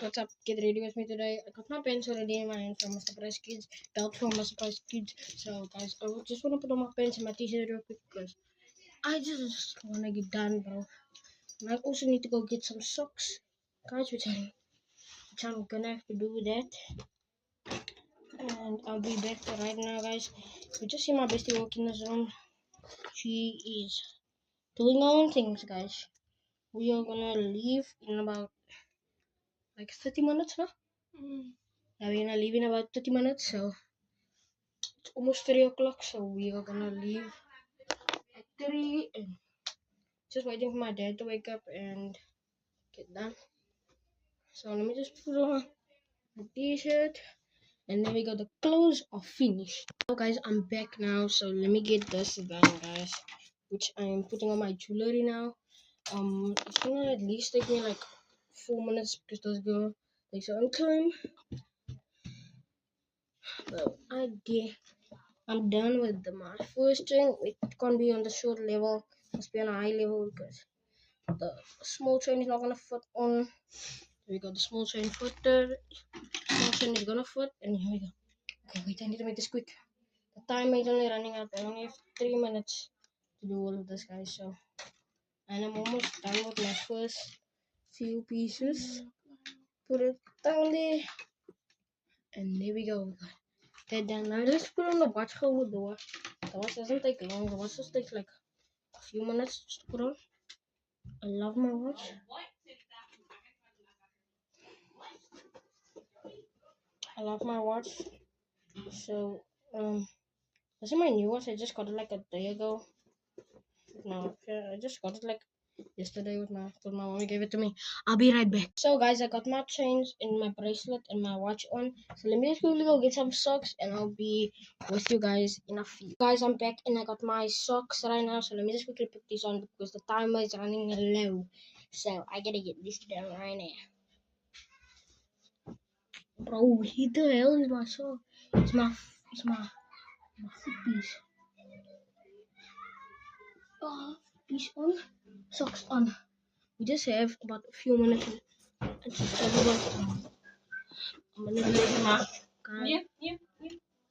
what's up? Get ready with me today. I got my pants already in my hand from Mr. Price Kids, belt from Mr. Price Kids. So guys, I just want to put on my pants and my t-shirt real quick because I just want to get done, bro. And I also need to go get some socks, guys, which I'm gonna have to do that. And I'll be back right now, guys. You just see my bestie walk in this room. She is doing her own things, guys. We are gonna leave in about like 30 minutes now. Yeah, we're gonna leave in about 30 minutes, so it's almost 3 o'clock, so we are gonna leave at 3 and just waiting for my dad to wake up and get done. So let me just put on the t-shirt and then we go, the clothes are finished. So guys, I'm back now, so let me get this done, guys, which I'm putting on my jewelry now. It's gonna at least take me like 4 minutes because this girl takes her own time. But I'm done with my first string. It can't be on the short level, must be on a high level because the small chain is not gonna fit on. We got the small chain footer. Small chain is gonna fit, and here we go. Okay, wait, I need to make this quick. The time is only running out. I only have 3 minutes to do all of this, guys. So, and I'm almost done with my first few pieces. Put it down there, and there we go. Okay, then now let's put on the watch holder door. The watch doesn't take long. The watch just takes like a few minutes just to put on. I love my watch. I love my watch. So, this is my new watch. I just got it like a day ago. No, I just got it like yesterday with my mommy gave it to me. I'll be right back. So guys, I got my chains and my bracelet and my watch on. So let me just quickly go get some socks and I'll be with you guys in a few. Guys, I'm back and I got my socks right now. So let me just quickly put these on because the timer is running low. So I gotta get this done right now. Bro, what the hell is my sock? It's my foot piece. Piece on, socks on. We just have about a few minutes. It's just everyone. I'm gonna leave my car. Yep. We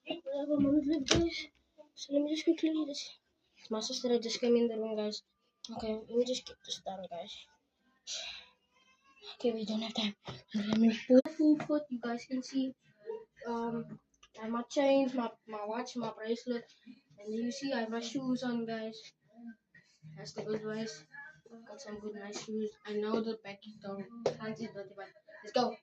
have a minute left, guys. So let me just quickly do this. My sister just came in the room, guys. Okay, let me just get this done, guys. Okay, we don't have time. Let me put full foot. You guys can see. I have my chains, my watch, my bracelet, and you see I have my shoes on, guys. That's the good ways. Got some good nice shoes. I know the back is front is dirty, but let's go.